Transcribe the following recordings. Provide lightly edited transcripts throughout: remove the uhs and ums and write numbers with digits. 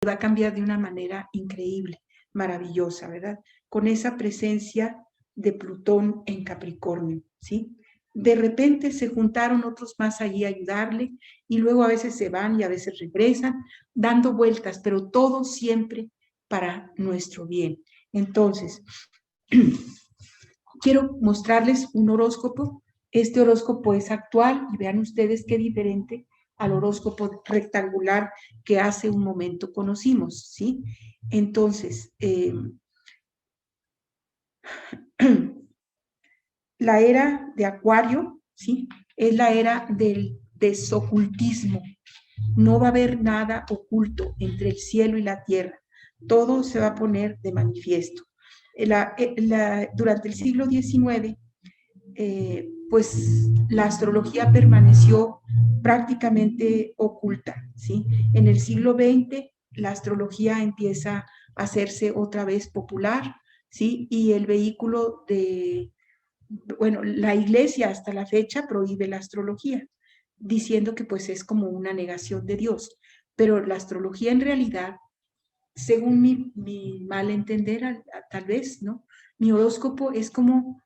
va a cambiar de una manera increíble, maravillosa, ¿verdad? Con esa presencia de Plutón en Capricornio, ¿sí? De repente se juntaron otros más allí a ayudarle y luego a veces se van y a veces regresan, dando vueltas, pero todo siempre para nuestro bien. Entonces, quiero mostrarles un horóscopo. Este horóscopo es actual y vean ustedes qué diferente al horóscopo rectangular que hace un momento conocimos, ¿sí? Entonces, la era de Acuario, ¿sí? Es la era del desocultismo. No va a haber nada oculto entre el cielo y la tierra. Todo se va a poner de manifiesto. Durante el siglo XIX, pues la astrología permaneció prácticamente oculta, ¿sí? En el siglo XX la astrología empieza a hacerse otra vez popular, ¿sí? Y el vehículo bueno, la iglesia hasta la fecha prohíbe la astrología, diciendo que pues es como una negación de Dios, pero la astrología en realidad, según mi mal entender, tal vez, ¿no? Mi horóscopo es como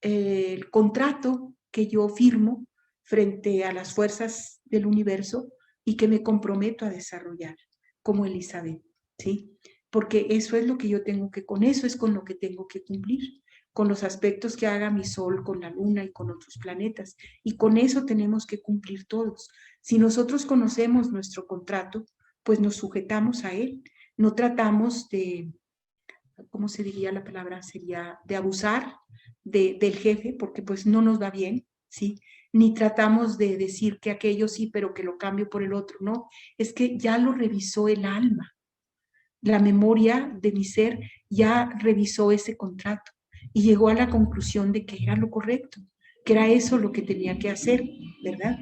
el contrato que yo firmo frente a las fuerzas del universo y que me comprometo a desarrollar, como Elizabeth, ¿sí? Porque eso es lo que yo tengo que, con eso es con lo que tengo que cumplir, con los aspectos que haga mi Sol, con la Luna y con otros planetas. Y con eso tenemos que cumplir todos. Si nosotros conocemos nuestro contrato, pues nos sujetamos a él. No tratamos de, ¿cómo se diría la palabra? Sería de abusar del jefe, porque pues no nos va bien, ¿sí? Ni tratamos de decir que aquello sí, pero que lo cambio por el otro, no. Es que ya lo revisó el alma. La memoria de mi ser ya revisó ese contrato y llegó a la conclusión de que era lo correcto, que era eso lo que tenía que hacer, ¿verdad?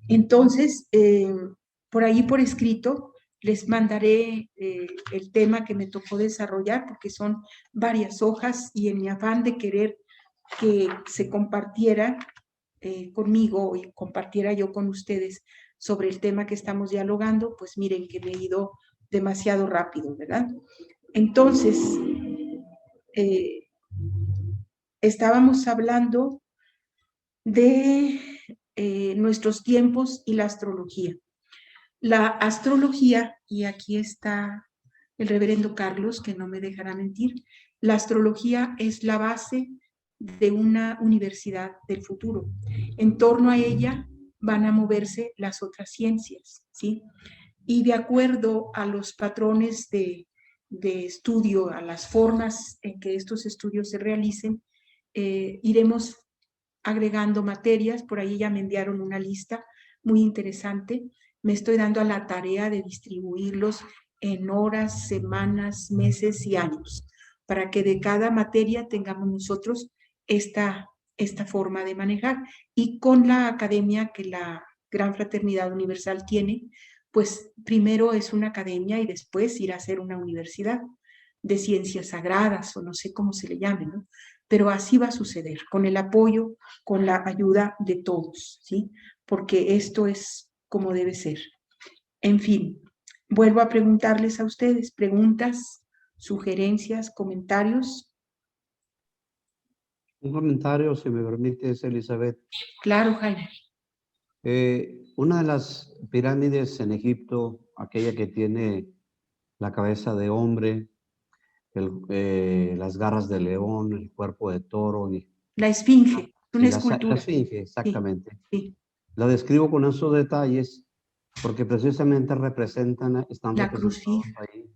Entonces, por ahí por escrito les mandaré el tema que me tocó desarrollar porque son varias hojas y en mi afán de querer que se compartiera conmigo y compartiera yo con ustedes sobre el tema que estamos dialogando, pues miren que me he ido demasiado rápido, ¿verdad? Entonces, eh, estábamos hablando de nuestros tiempos y la astrología. La astrología, y aquí está el reverendo Carlos, que no me dejará mentir, la astrología es la base de una universidad del futuro. En torno a ella van a moverse las otras ciencias, ¿sí? Y de acuerdo a los patrones de estudio, a las formas en que estos estudios se realicen, iremos agregando materias. Por ahí ya me enviaron una lista muy interesante. Me estoy dando a la tarea de distribuirlos en horas, semanas, meses y años, para que de cada materia tengamos nosotros esta forma de manejar. Y con la academia que la Gran Fraternidad Universal tiene, pues primero es una academia y después irá a ser una universidad de ciencias sagradas o no sé cómo se le llame, ¿no? Pero así va a suceder, con el apoyo, con la ayuda de todos, ¿sí? Porque esto es como debe ser. En fin, vuelvo a preguntarles a ustedes, preguntas, sugerencias, comentarios. Un comentario, si me permites, Elizabeth. Claro, Jaime. Una de las pirámides en Egipto, aquella que tiene la cabeza de hombre, las garras de león, el cuerpo de toro La esfinge, una la escultura. esfinge, Sí, exactamente. sí. La describo con esos detalles porque precisamente están La cruz representados fija. ahí.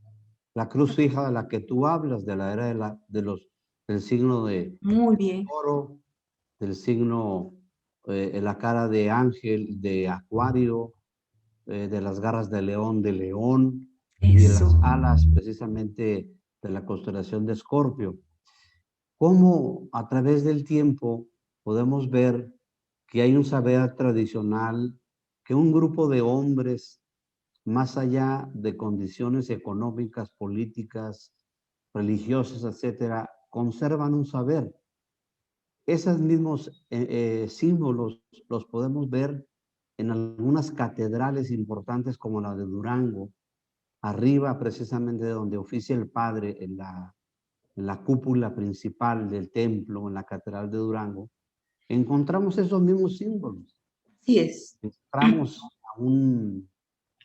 La cruz fija de la que tú hablas, de la era del signo de Muy bien. oro, del signo, en la cara de ángel, de acuario, de las garras de león, y de las Eso. alas precisamente de la constelación de Escorpio. Cómo a través del tiempo podemos ver que hay un saber tradicional, que un grupo de hombres, más allá de condiciones económicas, políticas, religiosas, etcétera, conservan un saber. Esos mismos símbolos los podemos ver en algunas catedrales importantes como la de Durango, arriba precisamente donde oficia el Padre en la cúpula principal del templo, en la Catedral de Durango, encontramos esos mismos símbolos. Así es. Encontramos a un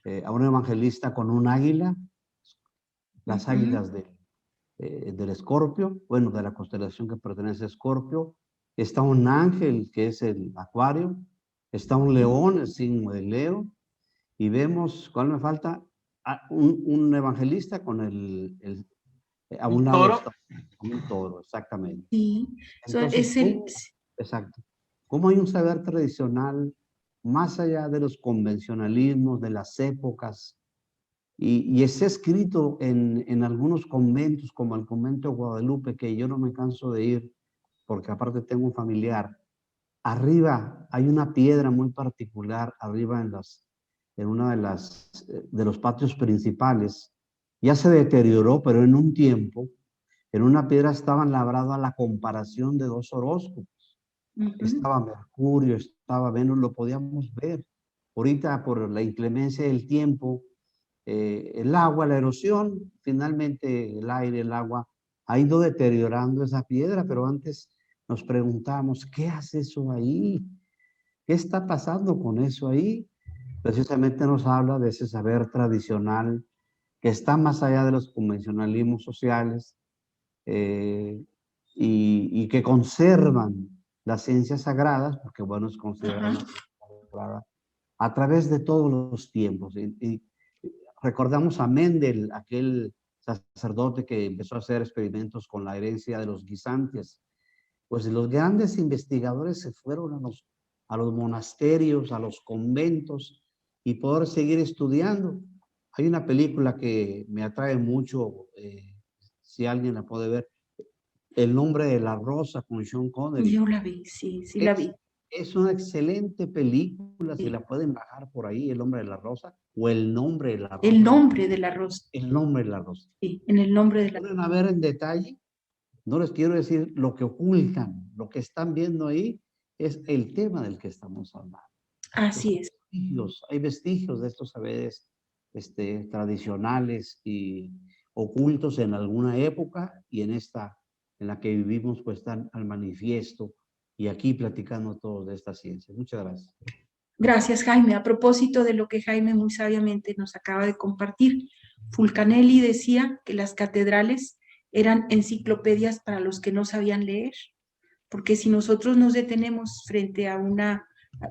evangelista con un águila, las águilas del Escorpio, bueno, de la constelación que pertenece a Escorpio. Está un ángel, que es el Acuario. Está un león, el signo de Leo. Y vemos, ¿cuál me falta? Un evangelista con a un lado está un toro, exactamente. Sí, Entonces, exacto. ¿Cómo hay un saber tradicional más allá de los convencionalismos, de las épocas? Y está escrito en algunos conventos, como el convento de Guadalupe, que yo no me canso de ir, porque aparte tengo un familiar. Arriba hay una piedra muy particular, arriba en una de los patios principales. Ya se deterioró, pero en un tiempo, en una piedra estaban labradas la comparación de dos horóscopos. Estaba Mercurio, estaba Venus, lo podíamos ver. Ahorita, por la inclemencia del tiempo, el agua, la erosión, finalmente el aire, el agua, ha ido deteriorando esa piedra, pero antes nos preguntamos, ¿qué hace eso ahí? ¿Qué está pasando con eso ahí? Precisamente nos habla de ese saber tradicional que está más allá de los convencionalismos sociales, eh, y que conservan las ciencias sagradas, porque bueno, es considerada sagrada, a través de todos los tiempos. Y recordamos a Mendel, aquel sacerdote que empezó a hacer experimentos con la herencia de los guisantes. Pues los grandes investigadores se fueron a los monasterios, a los conventos, y poder seguir estudiando. Hay una película que me atrae mucho, si alguien la puede ver, El nombre de la rosa, con Sean Connery. Yo la vi, sí, sí la vi. Es una excelente película, si Sí. la pueden bajar por ahí, El nombre de la rosa, o El nombre de la El rosa. nombre de la rosa. El nombre de la rosa. Sí, en el nombre de la Pueden ver en detalle. No les quiero decir lo que ocultan, lo que están viendo ahí es el tema del que estamos hablando. Así es. Hay vestigios de estos saberes tradicionales y ocultos en alguna época, y en esta en la que vivimos pues están al manifiesto, y aquí platicando todos de esta ciencia. Muchas gracias. Gracias, Jaime. A propósito de lo que Jaime muy sabiamente nos acaba de compartir, Fulcanelli decía que las catedrales eran enciclopedias para los que no sabían leer, porque si nosotros nos detenemos frente a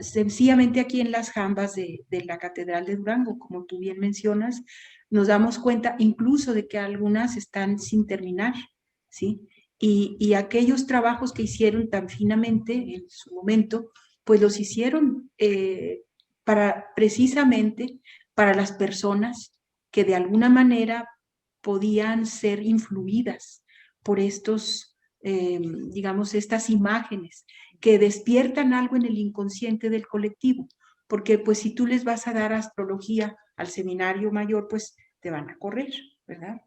sencillamente aquí en las jambas de la Catedral de Durango, como tú bien mencionas, nos damos cuenta incluso de que algunas están sin terminar, ¿sí? Y aquellos trabajos que hicieron tan finamente en su momento, pues los hicieron precisamente para las personas que de alguna manera podían ser influidas por digamos, estas imágenes que despiertan algo en el inconsciente del colectivo, porque pues si tú les vas a dar astrología al seminario mayor, pues te van a correr, ¿verdad?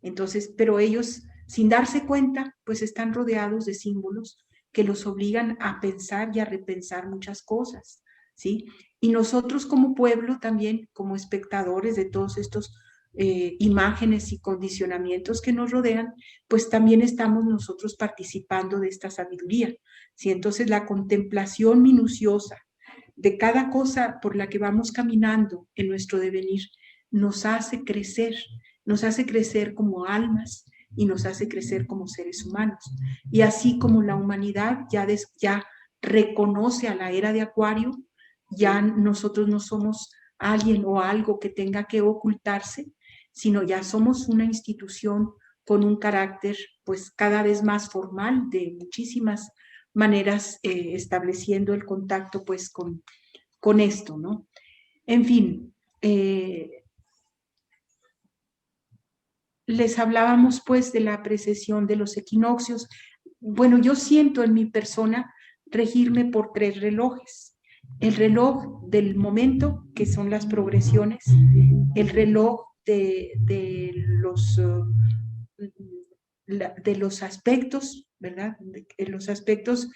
Entonces, pero ellos, sin darse cuenta, pues están rodeados de símbolos que los obligan a pensar y a repensar muchas cosas, ¿sí? Y nosotros como pueblo también, como espectadores de todos estos imágenes y condicionamientos que nos rodean, pues también estamos nosotros participando de esta sabiduría, ¿sí? Entonces la contemplación minuciosa de cada cosa por la que vamos caminando en nuestro devenir nos hace crecer como almas y nos hace crecer como seres humanos. Y así como la humanidad ya reconoce a la era de Acuario, ya nosotros no somos alguien o algo que tenga que ocultarse, sino ya somos una institución con un carácter pues cada vez más formal, de muchísimas maneras, estableciendo el contacto pues con esto, ¿no? En fin, les hablábamos pues de la precesión de los equinoccios. Bueno, yo siento en mi persona regirme por 3 relojes. El reloj del momento, que son las progresiones, el reloj de los aspectos, ¿verdad? De los aspectos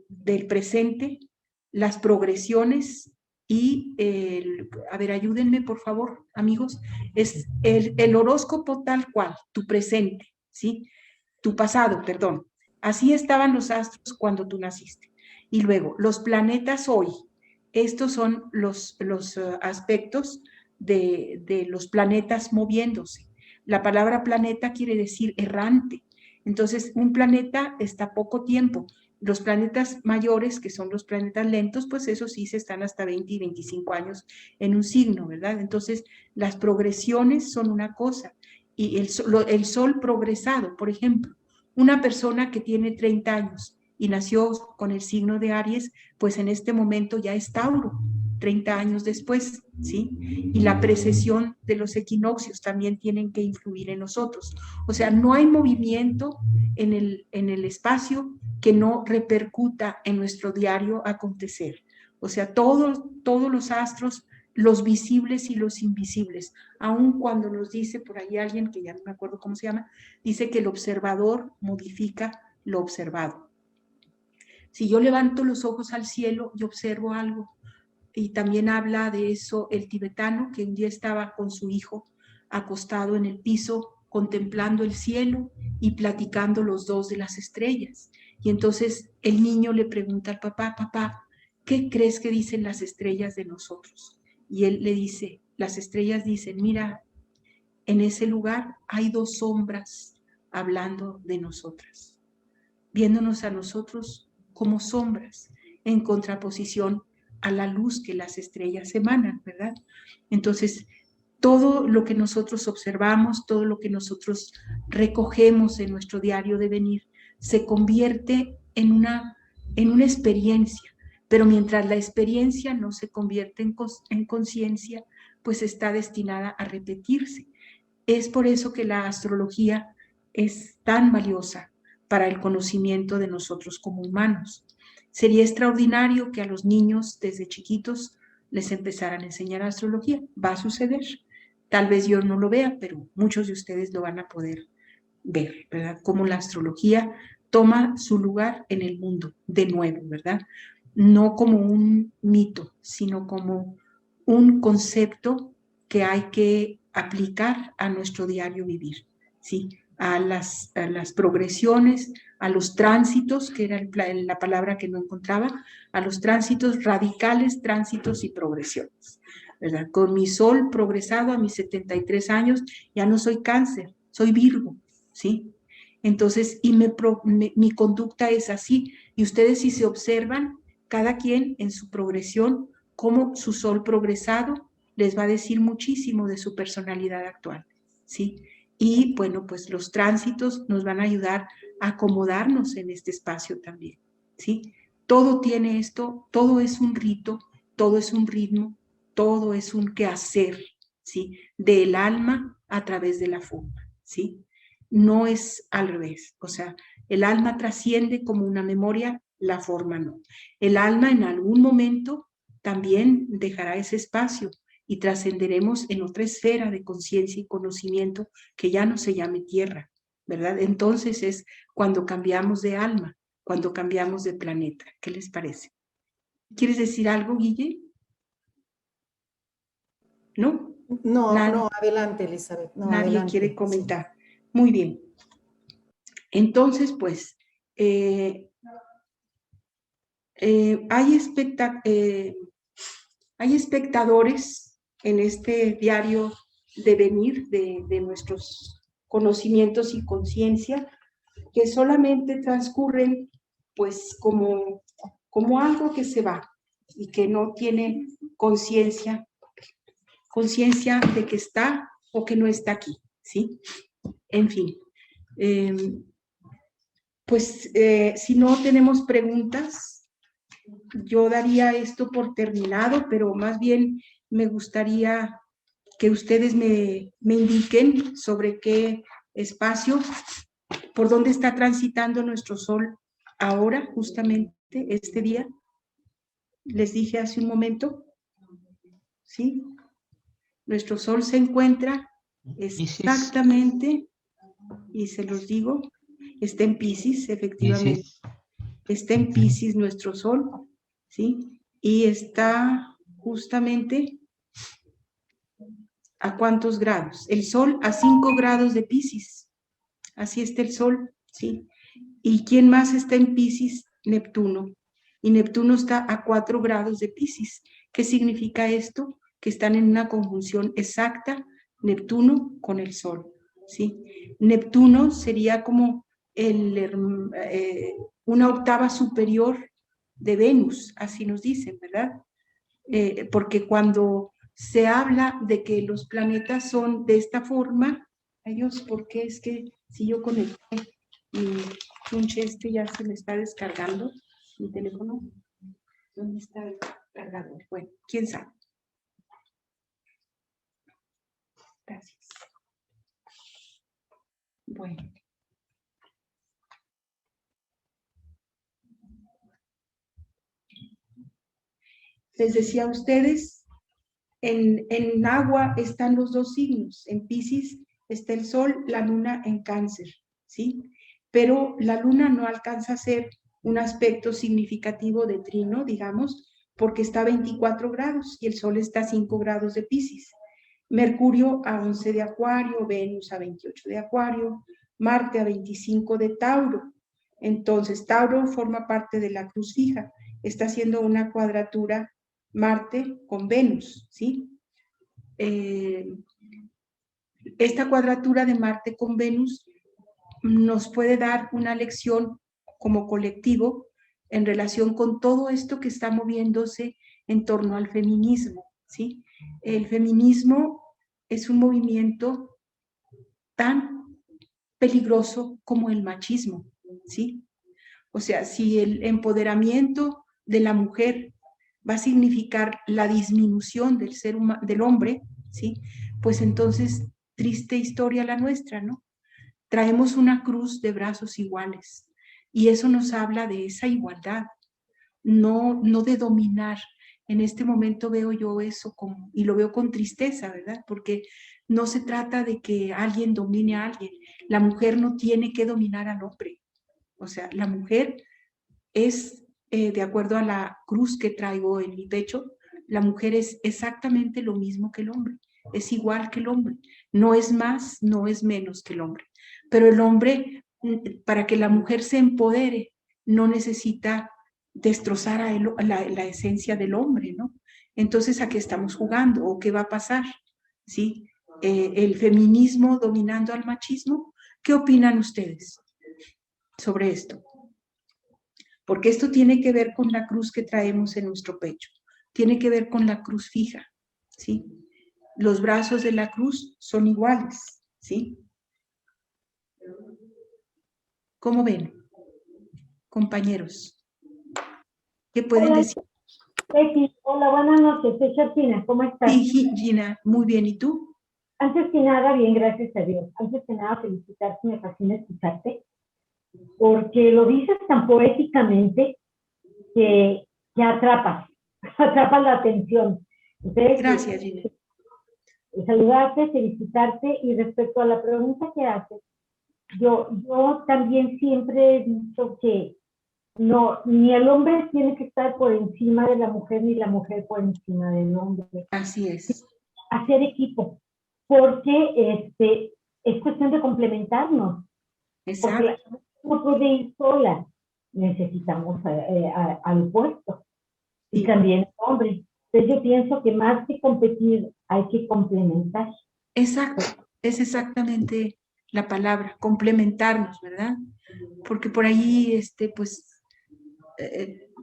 del presente, las progresiones y, a ver, ayúdenme por favor, amigos, es el horóscopo tal cual, tu presente, ¿sí? Tu pasado, perdón. Así estaban los astros cuando tú naciste. Y luego, los planetas hoy. Estos son los aspectos de los planetas moviéndose. La palabra planeta quiere decir errante. Entonces, un planeta está poco tiempo. Los planetas mayores, que son los planetas lentos, pues esos sí se están hasta 20 y 25 años en un signo, ¿verdad? Entonces, las progresiones son una cosa. Y el sol progresado, por ejemplo, una persona que tiene 30 años y nació con el signo de Aries, pues en este momento ya es Tauro, 30 años después, ¿sí? Y la precesión de los equinoccios también tienen que influir en nosotros. O sea, no hay movimiento en el espacio que no repercuta en nuestro diario acontecer. O sea, todos los astros, los visibles y los invisibles, aun cuando nos dice por ahí alguien, que ya no me acuerdo cómo se llama, dice que el observador modifica lo observado. Si yo levanto los ojos al cielo y observo algo, y también habla de eso el tibetano, que un día estaba con su hijo acostado en el piso, contemplando el cielo y platicando los dos de las estrellas. Y entonces el niño le pregunta al papá, papá, ¿qué crees que dicen las estrellas de nosotros? Y él le dice, las estrellas dicen, mira, en ese lugar hay dos sombras hablando de nosotras, viéndonos a nosotros como sombras, en contraposición a la luz que las estrellas emanan, ¿verdad? Entonces, todo lo que nosotros observamos, todo lo que nosotros recogemos en nuestro diario de venir, se convierte en una experiencia, pero mientras la experiencia no se convierte en conciencia, pues está destinada a repetirse. Es por eso que la astrología es tan valiosa para el conocimiento de nosotros como humanos. Sería extraordinario que a los niños desde chiquitos les empezaran a enseñar astrología. Va a suceder. Tal vez yo no lo vea, pero muchos de ustedes lo van a poder ver, ¿verdad? Cómo la astrología toma su lugar en el mundo de nuevo, ¿verdad? No como un mito, sino como un concepto que hay que aplicar a nuestro diario vivir, ¿sí? A las progresiones, a los tránsitos, que era la palabra que no encontraba, a los tránsitos radicales, tránsitos y progresiones, ¿verdad? Con mi sol progresado a mis 73 años, ya no soy Cáncer, soy Virgo, ¿sí? Entonces, y mi conducta es así, y ustedes si se observan, cada quien en su progresión, cómo su sol progresado les va a decir muchísimo de su personalidad actual, ¿sí? Y bueno, pues los tránsitos nos van a ayudar a acomodarnos en este espacio también, ¿sí? Todo tiene esto, todo es un rito, todo es un ritmo, todo es un quehacer, ¿sí? Del alma a través de la forma, ¿sí? No es al revés, o sea, el alma trasciende como una memoria, la forma no. El alma en algún momento también dejará ese espacio y trascenderemos en otra esfera de conciencia y conocimiento que ya no se llame tierra, ¿verdad? Entonces es cuando cambiamos de alma, cuando cambiamos de planeta. ¿Qué les parece? ¿Quieres decir algo, Guille? ¿No? No, no, adelante, Elizabeth. No, Nadie adelante. quiere comentar. Muy bien. Entonces, pues, hay espectadores en este diario de venir de nuestros conocimientos y conciencia que solamente transcurren pues como algo que se va y que no tiene conciencia de que está o que no está aquí, ¿sí? En fin, pues si no tenemos preguntas, yo daría esto por terminado, pero más bien me gustaría que ustedes me indiquen sobre qué espacio, por dónde está transitando nuestro sol ahora, justamente este día. Les dije hace un momento, ¿sí? Nuestro sol se encuentra exactamente, y se los digo, está en Piscis, efectivamente. Está en Piscis nuestro sol, ¿sí? Y está justamente ¿a cuántos grados? El Sol a 5 grados de Piscis. Así está el Sol, ¿sí? ¿Y quién más está en Piscis? Neptuno. Y Neptuno está a 4 grados de Piscis. ¿Qué significa esto? Que están en una conjunción exacta Neptuno con el Sol, ¿sí? Neptuno sería como una octava superior de Venus, así nos dicen, ¿verdad? Porque cuando se habla de que los planetas son de esta forma, ay Dios, ¿por qué es que si yo conecté mi chunche ya se me está descargando mi teléfono? ¿Dónde está el cargador? Bueno, quién sabe. Gracias. Bueno. Les decía a ustedes, en agua están los dos signos. En Piscis está el Sol, la Luna en Cáncer, ¿sí? Pero la Luna no alcanza a ser un aspecto significativo de trino, digamos, porque está a 24 grados y el Sol está a 5 grados de Piscis. Mercurio a 11 de Acuario, Venus a 28 de Acuario, Marte a 25 de Tauro. Entonces, Tauro forma parte de la cruz fija, está haciendo una cuadratura Marte con Venus, ¿sí? Esta cuadratura de Marte con Venus nos puede dar una lección como colectivo en relación con todo esto que está moviéndose en torno al feminismo, ¿sí? El feminismo es un movimiento tan peligroso como el machismo, ¿sí? O sea, si el empoderamiento de la mujer va a significar la disminución del hombre, ¿sí? Pues entonces, triste historia la nuestra, ¿no? Traemos una cruz de brazos iguales y eso nos habla de esa igualdad, no de dominar. En este momento veo yo eso y lo veo con tristeza, ¿verdad? Porque no se trata de que alguien domine a alguien. La mujer no tiene que dominar al hombre. O sea, la mujer es, de acuerdo a la cruz que traigo en mi pecho, la mujer es exactamente lo mismo que el hombre, es igual que el hombre, no es más, no es menos que el hombre. Pero el hombre, para que la mujer se empodere, no necesita destrozar la esencia del hombre, ¿no? Entonces, ¿a qué estamos jugando? ¿O qué va a pasar? ¿Sí? El feminismo dominando al machismo. ¿Qué opinan ustedes sobre esto? Porque esto tiene que ver con la cruz que traemos en nuestro pecho, tiene que ver con la cruz fija, ¿sí? Los brazos de la cruz son iguales, ¿sí? ¿Cómo ven, compañeros? ¿Qué pueden Hola, decir? Becky. Hola, buenas noches. Soy Chapina. ¿Cómo estás? Sí, Gina, muy bien. ¿Y tú? Antes que nada, bien, gracias a Dios. Antes que nada, felicitarte, me fascina escucharte, porque lo dices tan poéticamente que atrapas, atrapas la atención. Entonces, Gracias, Gina. saludarte, felicitarte, y respecto a la pregunta que haces, yo también siempre he dicho que no, ni el hombre tiene que estar por encima de la mujer, ni la mujer por encima del hombre. Así es. Hacer equipo, porque es cuestión de complementarnos. Exacto. Porque no puede ir sola, necesitamos al puesto. Y Sí. también el hombre. Entonces yo pienso que más que competir, hay que complementar. Exacto, es exactamente la palabra, complementarnos, ¿verdad? Porque por ahí, pues,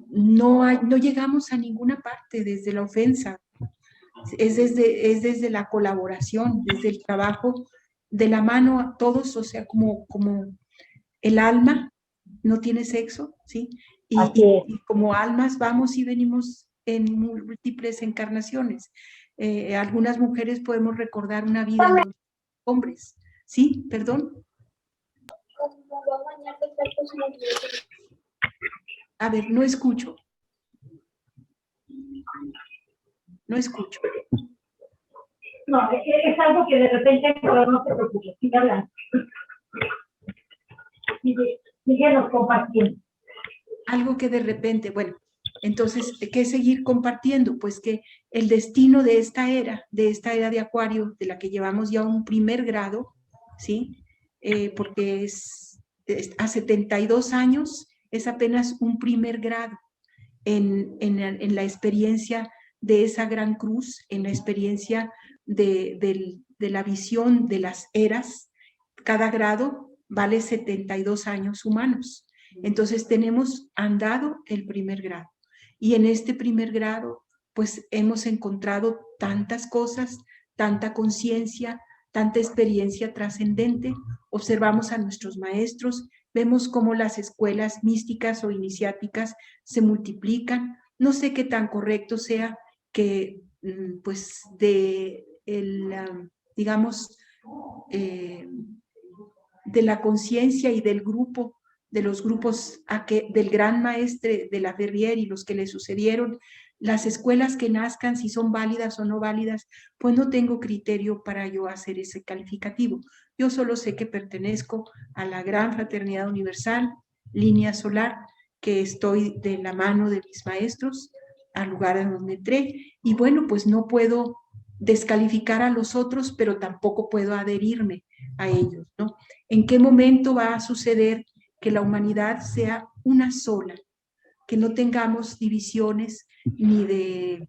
no llegamos a ninguna parte desde la ofensa, es desde la colaboración, desde el trabajo de la mano a todos, o sea, como el alma no tiene sexo, ¿sí? Y como almas vamos y venimos en múltiples encarnaciones. Algunas mujeres podemos recordar una vida en los hombres, ¿sí? Perdón. A ver, no escucho. No escucho. No, es algo que de repente, pero no se preocupe, sigue hablando. Síguenos compartiendo. Algo que de repente, bueno, Entonces, ¿qué seguir compartiendo? Pues que el destino de esta era de Acuario, de la que llevamos ya un primer grado, ¿sí? Porque a 72 años es apenas un primer grado en la experiencia de esa gran cruz, en la experiencia de la visión de las eras. Cada grado vale 72 años humanos. Entonces tenemos andado el primer grado. Y en este primer grado, pues hemos encontrado tantas cosas, tanta conciencia, tanta experiencia trascendente. Observamos a nuestros maestros, vemos cómo las escuelas místicas o iniciáticas se multiplican. No sé qué tan correcto sea que, pues, digamos, de la conciencia y del grupo, de los grupos del gran maestre de la Ferrier y los que le sucedieron, las escuelas que nazcan, si son válidas o no válidas, pues no tengo criterio para yo hacer ese calificativo. Yo solo sé que pertenezco a la gran fraternidad universal, línea solar, que estoy de la mano de mis maestros, al lugar a donde entré, y bueno, pues no puedo descalificar a los otros, pero tampoco puedo adherirme a ellos, ¿no? ¿En qué momento va a suceder que la humanidad sea una sola? Que no tengamos divisiones ni de,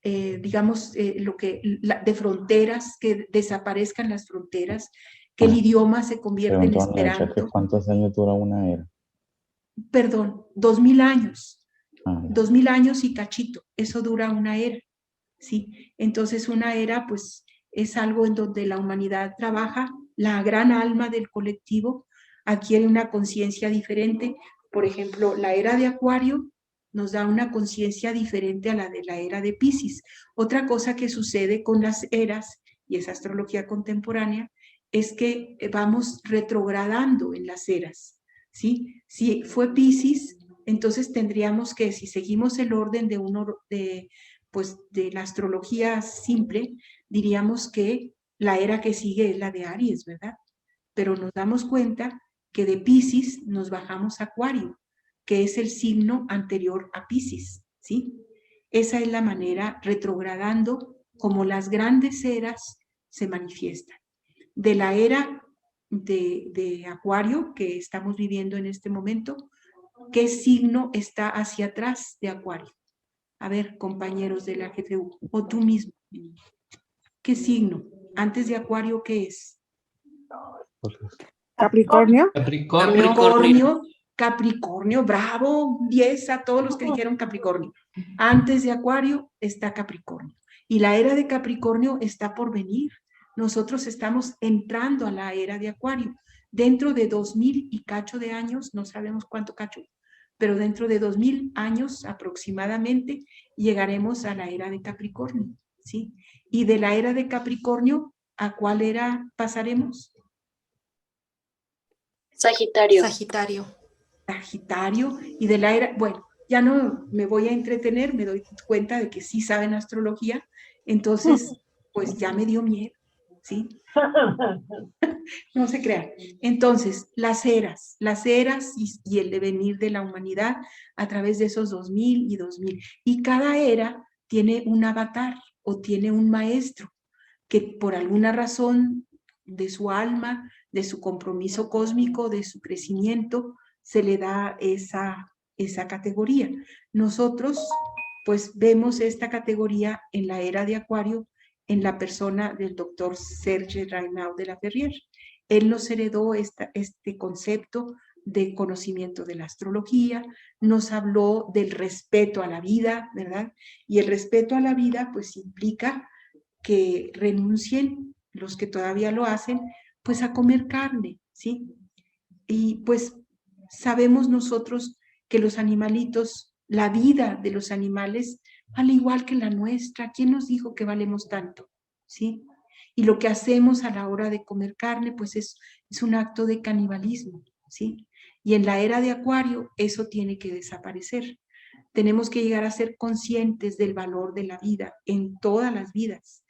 digamos, de fronteras, que desaparezcan las fronteras, que el idioma se convierta en esperanto. ¿Cuántos años dura una era? Perdón, 2000 años. Ah, 2000 años y cachito, eso dura una era, ¿sí? Entonces una era, pues, es algo en donde la humanidad trabaja, la gran alma del colectivo adquiere una conciencia diferente. Por ejemplo, la era de Acuario nos da una conciencia diferente a la de la era de Piscis. Otra cosa que sucede con las eras, y es astrología contemporánea, es que vamos retrogradando en las eras, ¿sí? Si fue Piscis, entonces tendríamos que, si seguimos el orden pues, de la astrología simple, diríamos que la era que sigue es la de Aries, ¿verdad? Pero nos damos cuenta que de Piscis nos bajamos a Acuario, que es el signo anterior a Piscis, ¿sí? Esa es la manera, retrogradando, como las grandes eras se manifiestan. De la era de Acuario que estamos viviendo en este momento, ¿qué signo está hacia atrás de Acuario? A ver, compañeros de la GFU, o tú mismo. ¿Qué signo? Antes de Acuario, ¿qué es? Capricornio. Capricornio, bravo, 10 a todos los que dijeron Capricornio. Antes de Acuario está Capricornio. Y la era de Capricornio está por venir. Nosotros estamos entrando a la era de Acuario. Dentro de 2000 y cacho de años, no sabemos cuánto cacho, pero dentro de 2000 años aproximadamente llegaremos a la era de Capricornio, ¿sí? Y de la era de Capricornio, ¿a cuál era pasaremos? Sagitario. Sagitario, y de la era, bueno, ya no me voy a entretener, me doy cuenta de que sí saben astrología, entonces, pues ya me dio miedo, ¿sí? No se crean. Entonces, las eras y el devenir de la humanidad a través de esos 2000 y 2000. Y cada era tiene un avatar o tiene un maestro que por alguna razón de su alma, de su compromiso cósmico, de su crecimiento, se le da esa categoría. Nosotros, pues, vemos esta categoría en la era de Acuario, en la persona del doctor Serge Raynaud de la Ferrier. Él nos heredó este concepto de conocimiento de la astrología, nos habló del respeto a la vida, ¿verdad? Y el respeto a la vida, pues, implica que renuncien, los que todavía lo hacen, pues a comer carne, ¿sí? Y pues sabemos nosotros que los animalitos, la vida de los animales, vale igual que la nuestra. ¿Quién nos dijo que valemos tanto? ¿Sí? Y lo que hacemos a la hora de comer carne, pues es un acto de canibalismo, ¿sí? Y en la era de Acuario eso tiene que desaparecer. Tenemos que llegar a ser conscientes del valor de la vida en todas las vidas,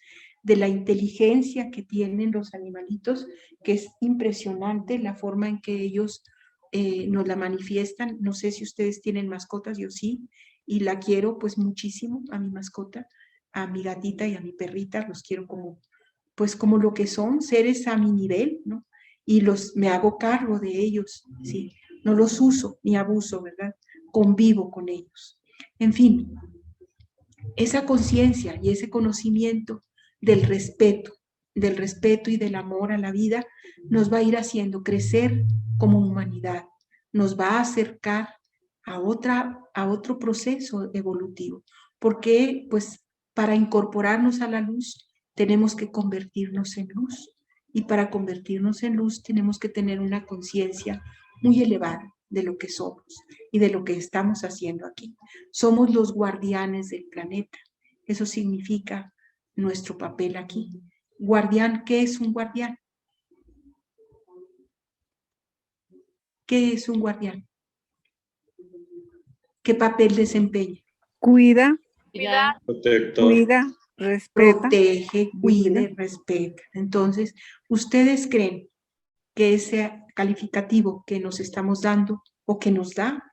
de la inteligencia que tienen los animalitos, que es impresionante la forma en que ellos nos la manifiestan. No sé si ustedes tienen mascotas, yo sí, y la quiero pues muchísimo a mi mascota, a mi gatita y a mi perrita, los quiero como, pues como lo que son, seres a mi nivel, ¿no? Y me hago cargo de ellos, ¿sí? No los uso ni abuso, ¿verdad? Convivo con ellos. En fin, esa conciencia y ese conocimiento del respeto y del amor a la vida nos va a ir haciendo crecer como humanidad, nos va a acercar a otro proceso evolutivo, porque pues para incorporarnos a la luz tenemos que convertirnos en luz, y para convertirnos en luz tenemos que tener una conciencia muy elevada de lo que somos y de lo que estamos haciendo aquí. Somos los guardianes del planeta. Eso significa nuestro papel aquí. Guardián, ¿qué es un guardián? ¿Qué es un guardián? ¿Qué papel desempeña? Cuida, Protector. cuida, respeta. Protege, cuide, vigila. respeta. Entonces, ¿ustedes creen que ese calificativo que nos estamos dando o que nos da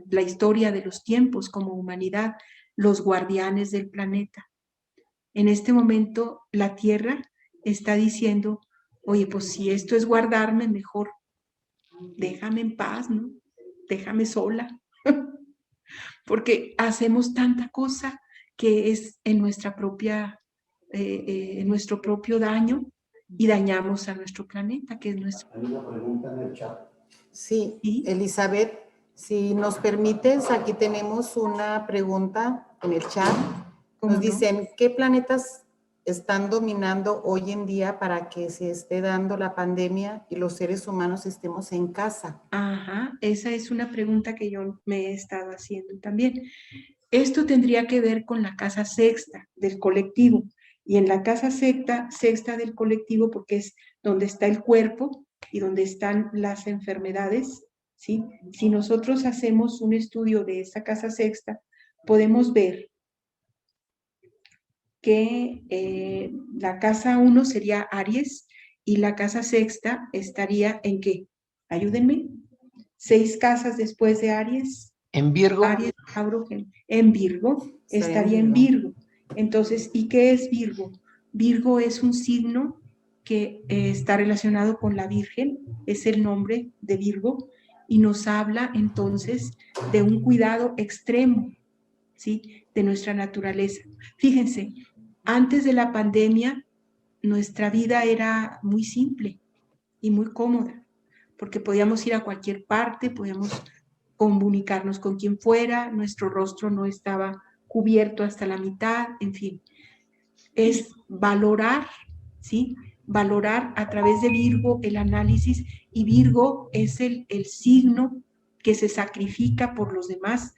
la historia de los tiempos como humanidad, los guardianes del planeta? En este momento la Tierra está diciendo, oye, pues si esto es guardarme, mejor déjame en paz, ¿no? Déjame sola. Porque hacemos tanta cosa que es en nuestro propio daño, y dañamos a nuestro planeta, que es nuestro. Hay una pregunta en el chat. Sí, ¿Sí? Elizabeth, si nos permites, aquí tenemos una pregunta en el chat. ¿Cómo Nos no? dicen, ¿qué planetas están dominando hoy en día para que se esté dando la pandemia y los seres humanos estemos en casa? Ajá, esa es una pregunta que yo me he estado haciendo también. Esto tendría que ver con la casa sexta del colectivo, y en la casa sexta del colectivo, porque es donde está el cuerpo y donde están las enfermedades, ¿sí? Si nosotros hacemos un estudio de esa casa sexta, podemos ver que la casa 1 sería Aries y la casa sexta estaría ¿en qué? Ayúdenme. 6 casas después de Aries. En Virgo. Aries, Tauro, en Virgo, estaría en Virgo. Entonces, ¿y qué es Virgo? Virgo es un signo que está relacionado con la Virgen, es el nombre de Virgo, y nos habla entonces de un cuidado extremo, ¿sí? De nuestra naturaleza. Fíjense, antes de la pandemia, nuestra vida era muy simple y muy cómoda, porque podíamos ir a cualquier parte, podíamos comunicarnos con quien fuera, nuestro rostro no estaba cubierto hasta la mitad, en fin. Es valorar, ¿sí? Valorar a través de Virgo el análisis, y Virgo es el signo que se sacrifica por los demás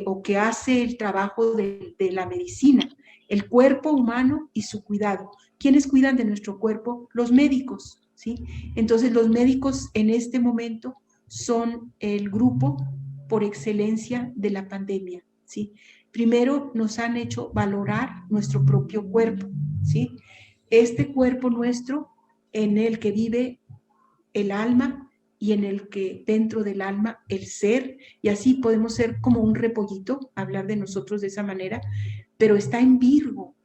o que hace el trabajo de la medicina, el cuerpo humano y su cuidado. ¿Quiénes cuidan de nuestro cuerpo? Los médicos, ¿sí? Entonces los médicos en este momento son el grupo por excelencia de la pandemia, ¿sí? Primero nos han hecho valorar nuestro propio cuerpo, ¿sí? Este cuerpo nuestro en el que vive el alma y en el que dentro del alma el ser, y así podemos ser como un repollito, hablar de nosotros de esa manera, pero está en Virgo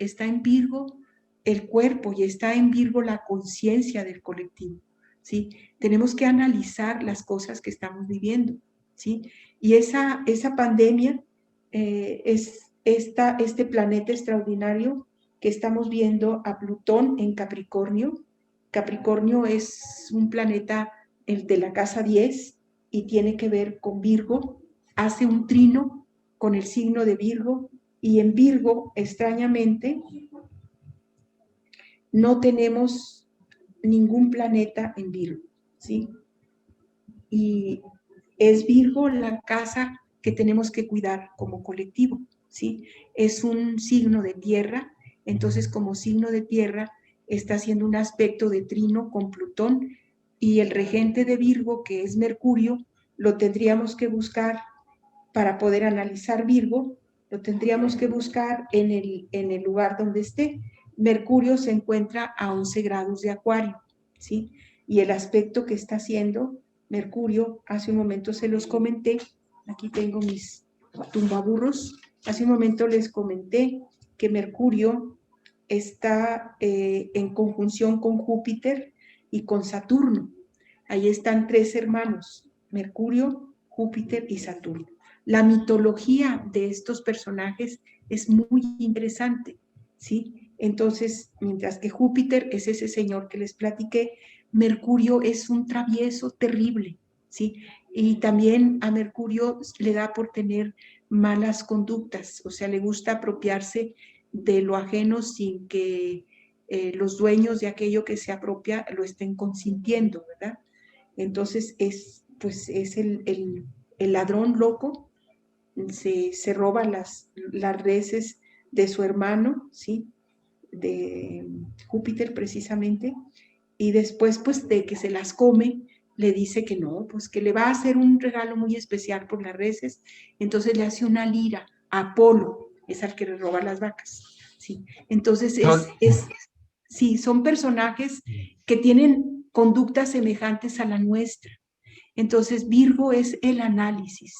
el cuerpo y está en Virgo la conciencia del colectivo, ¿sí? Tenemos que analizar las cosas que estamos viviendo, ¿sí? Y esa pandemia es este planeta extraordinario que estamos viendo a Plutón en Capricornio. Capricornio es un planeta, el de la casa 10, y tiene que ver con Virgo, hace un trino con el signo de Virgo, y en Virgo, extrañamente, no tenemos ningún planeta en Virgo, ¿sí? Y es Virgo la casa que tenemos que cuidar como colectivo, ¿sí? Es un signo de tierra, entonces como signo de tierra está haciendo un aspecto de trino con Plutón, y el regente de Virgo, que es Mercurio, lo tendríamos que buscar para poder analizar Virgo, lo tendríamos que buscar en el lugar donde esté. Mercurio se encuentra a 11 grados de Acuario, ¿sí? Y el aspecto que está haciendo Mercurio, hace un momento se los comenté, aquí tengo mis tumbaburros, hace un momento les comenté que Mercurio está en conjunción con Júpiter y con Saturno. Ahí están 3 hermanos, Mercurio, Júpiter y Saturno. La mitología de estos personajes es muy interesante, ¿sí? Entonces, mientras que Júpiter es ese señor que les platiqué, Mercurio es un travieso terrible, ¿sí? Y también a Mercurio le da por tener malas conductas, o sea, le gusta apropiarse de lo ajeno sin que los dueños de aquello que se apropia lo estén consintiendo, ¿verdad? Entonces pues es el ladrón loco, se roba las reses de su hermano, ¿sí? De Júpiter precisamente, y después pues de que se las come, le dice que no, pues que le va a hacer un regalo muy especial por las reses, entonces le hace una lira a Apolo, es al que le roba las vacas, ¿sí? Entonces sí, son personajes que tienen conductas semejantes a la nuestra. Entonces Virgo es el análisis,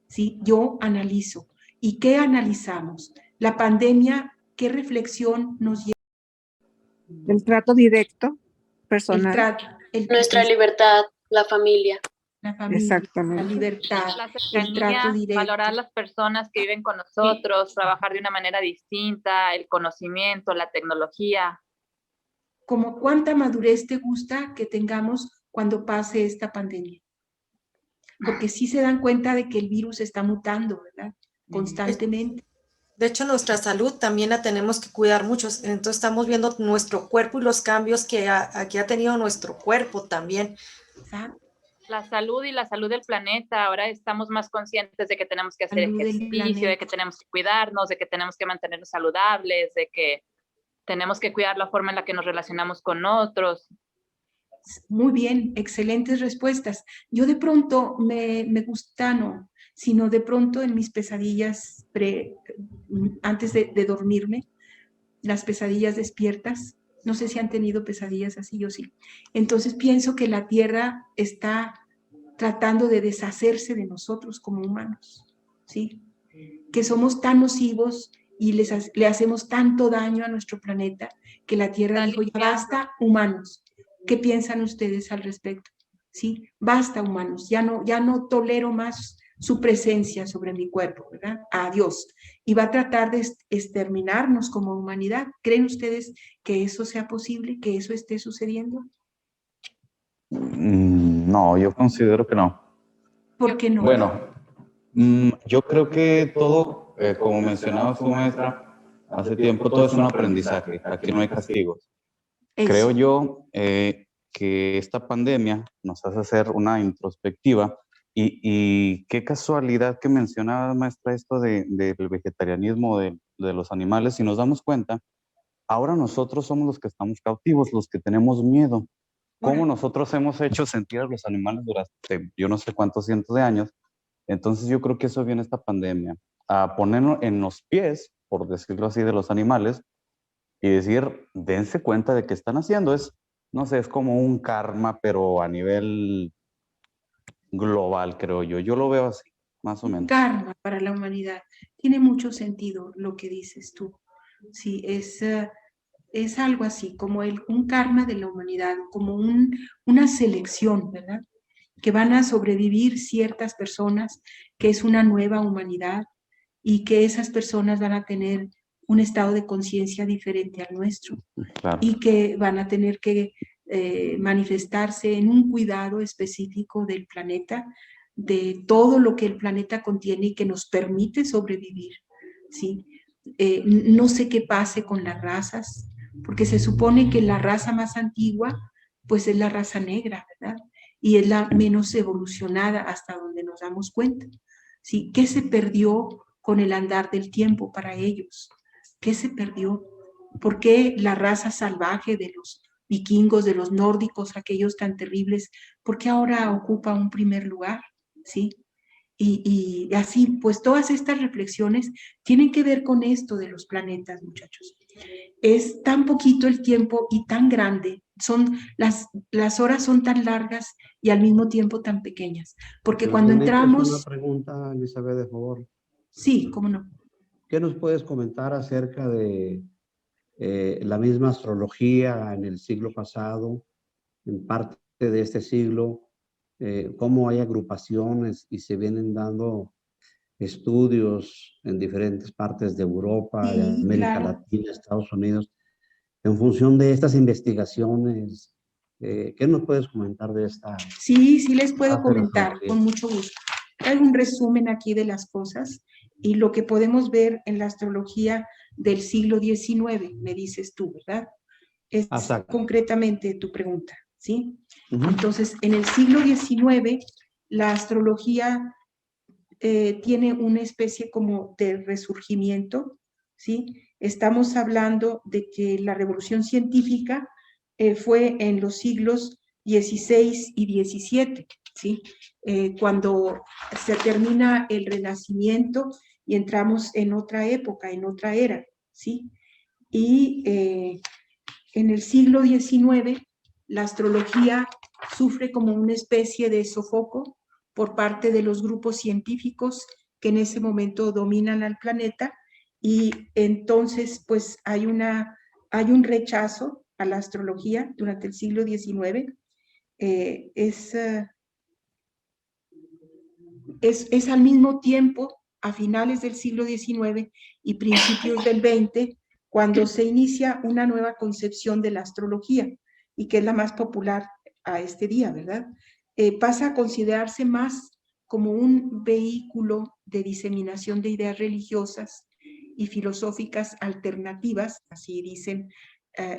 ¿sí? Yo analizo. ¿Y qué analizamos? La pandemia, ¿qué reflexión nos lleva? El trato directo, personal. Nuestra libertad, la familia. La familia, Exactamente. la libertad, La el trato cercanía, directo. valorar las personas que viven con nosotros, trabajar de una manera distinta, el conocimiento, la tecnología. Como cuánta madurez te gusta que tengamos cuando pase esta pandemia. Porque sí se dan cuenta de que el virus está mutando, ¿verdad? Constantemente. De hecho, nuestra salud también la tenemos que cuidar mucho. Entonces estamos viendo nuestro cuerpo y los cambios que aquí ha tenido nuestro cuerpo también. Exacto. La salud y la salud del planeta. Ahora estamos más conscientes de que tenemos que hacer ejercicio, de que tenemos que cuidarnos, de que tenemos que mantenernos saludables, de que tenemos que cuidar la forma en la que nos relacionamos con otros. Muy bien, excelentes respuestas. Yo de pronto me gusta, no, sino de pronto en mis pesadillas antes de dormirme, las pesadillas despiertas, no sé si han tenido pesadillas así, yo sí. Entonces pienso que la Tierra está tratando de deshacerse de nosotros como humanos, ¿sí? Que somos tan nocivos y le hacemos tanto daño a nuestro planeta que la Tierra dijo, ya basta, humanos. ¿Qué piensan ustedes al respecto? ¿Sí? Basta, humanos, ya no tolero más su presencia sobre mi cuerpo, ¿verdad? Adiós. Y va a tratar de exterminarnos como humanidad. ¿Creen ustedes que eso sea posible, que eso esté sucediendo? No, yo considero que no. ¿Por qué no? Bueno, yo creo que todo, como mencionaba su maestra hace tiempo, todo es un aprendizaje. Aquí no hay castigos. Eso. Creo yo que esta pandemia nos hace hacer una introspectiva y qué casualidad que mencionaba, maestra, esto del vegetarianismo de los animales. Si nos damos cuenta, ahora nosotros somos los que estamos cautivos, los que tenemos miedo. ¿Cómo nosotros hemos hecho sentir a los animales durante yo no sé cuántos cientos de años? Entonces yo creo que eso viene esta pandemia, a ponernos en los pies, por decirlo así, de los animales y decir, dense cuenta de qué están haciendo. Es, no sé, es como un karma, pero a nivel global, creo yo. Yo lo veo así, más o menos. Karma para la humanidad. Tiene mucho sentido lo que dices tú. Sí, es algo así, como un karma de la humanidad, como una selección, ¿verdad? Que van a sobrevivir ciertas personas, que es una nueva humanidad, y que esas personas van a tener un estado de conciencia diferente al nuestro, Claro. y que van a tener que manifestarse en un cuidado específico del planeta, de todo lo que el planeta contiene y que nos permite sobrevivir, ¿sí? No sé qué pase con las razas, porque se supone que la raza más antigua, pues es la raza negra, ¿verdad? Y es la menos evolucionada hasta donde nos damos cuenta, ¿sí? ¿Qué se perdió con el andar del tiempo para ellos? ¿Qué se perdió? ¿Por qué la raza salvaje de los vikingos, de los nórdicos, aquellos tan terribles, por qué ahora ocupa un primer lugar? ¿Sí? Y así, pues todas estas reflexiones tienen que ver con esto de los planetas, muchachos. Es tan poquito el tiempo y tan grande las horas son tan largas y al mismo tiempo tan pequeñas. Porque cuando ¿Me permites entramos... una pregunta, Elizabeth, de favor? Sí, cómo no. ¿Qué nos puedes comentar acerca de la misma astrología en el siglo pasado, en parte de este siglo, cómo hay agrupaciones y se vienen dando estudios en diferentes partes de Europa, de Sí, América claro. Latina, Estados Unidos, en función de estas investigaciones? ¿Qué nos puedes comentar de esta Sí, sí les puedo parte de la comentar, astrología? con mucho gusto. Hay un resumen aquí de las cosas y lo que podemos ver en la astrología del siglo XIX, me dices tú, ¿verdad? Es Exacto. concretamente tu pregunta, ¿sí? Ujú. Entonces, en el siglo XIX, la astrología tiene una especie como de resurgimiento, ¿sí? Estamos hablando de que la revolución científica fue en los siglos XVI y XVII, ¿sí? Cuando se termina el Renacimiento y entramos en otra época, en otra era, ¿sí? Y en el siglo XIX, la astrología sufre como una especie de sofoco por parte de los grupos científicos que en ese momento dominan al planeta y entonces pues hay un rechazo a la astrología durante el siglo XIX. Es al mismo tiempo, a finales del siglo XIX y principios del XX, cuando se inicia una nueva concepción de la astrología y que es la más popular a este día, ¿verdad? Pasa a considerarse más como un vehículo de diseminación de ideas religiosas y filosóficas alternativas, así dicen,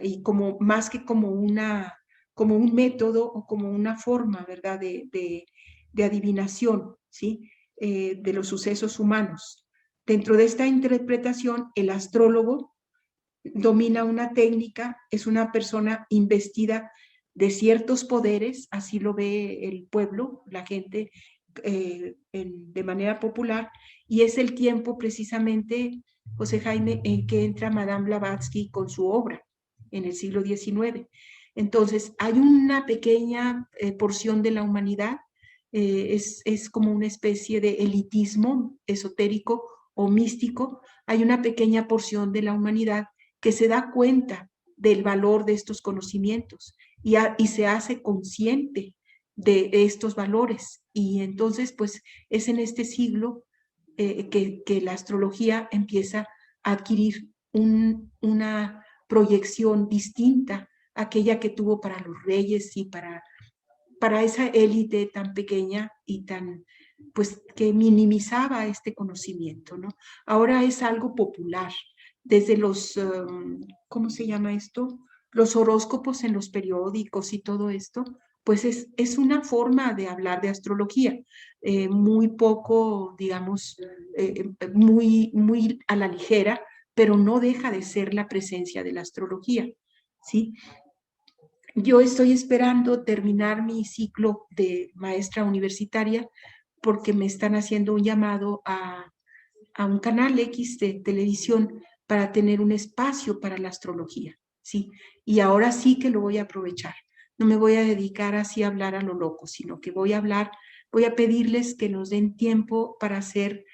y como más que como un método o como una forma, ¿verdad?, de adivinación, ¿sí? De los sucesos humanos. Dentro de esta interpretación, el astrólogo domina una técnica, es una persona investida de ciertos poderes, así lo ve el pueblo, la gente de manera popular, y es el tiempo precisamente, José Jaime, en que entra Madame Blavatsky con su obra en el siglo XIX. Entonces, hay una pequeña porción de la humanidad, es como una especie de elitismo esotérico o místico, hay una pequeña porción de la humanidad que se da cuenta del valor de estos conocimientos y se hace consciente de estos valores. Y entonces, pues, es en este siglo que la astrología empieza a adquirir una proyección distinta a aquella que tuvo para los reyes y para esa élite tan pequeña y tan, pues, que minimizaba este conocimiento, ¿no? Ahora es algo popular, desde los, ¿cómo se llama esto? Los horóscopos en los periódicos y todo esto, pues es una forma de hablar de astrología, muy poco, digamos, muy a la ligera, pero no deja de ser la presencia de la astrología, ¿sí? Yo estoy esperando terminar mi ciclo de maestra universitaria porque me están haciendo un llamado a un canal X de televisión para tener un espacio para la astrología, ¿sí? Y ahora sí que lo voy a aprovechar. No me voy a dedicar así a hablar a lo loco, sino que voy a pedirles que nos den tiempo para hacer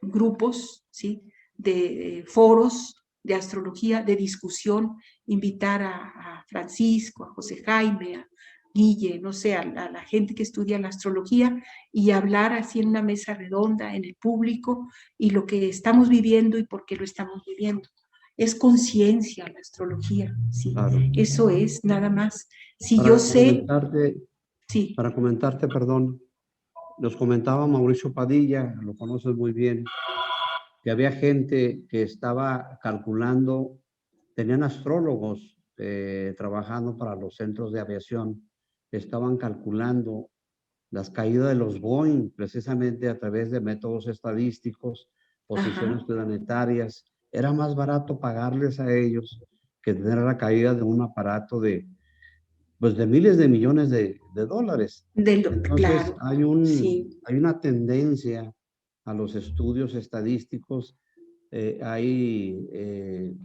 grupos, ¿sí? De foros de astrología, de discusión, invitar a Francisco, a José Jaime, a Guille, no sé, a la gente que estudia la astrología y hablar así en una mesa redonda en el público y lo que estamos viviendo y por qué lo estamos viviendo. Es conciencia la astrología, sí, Claro. eso es nada más. Si Para yo sé, sí. Para comentarte, perdón, nos comentaba Mauricio Padilla, lo conoces muy bien, que había gente que estaba calculando, tenían astrólogos trabajando para los centros de aviación, estaban calculando las caídas de los Boeing precisamente a través de métodos estadísticos, posiciones planetarias. Era más barato pagarles a ellos que tener la caída de un aparato de miles de millones de dólares. Entonces, Claro, sí. hay una tendencia a los estudios estadísticos, hay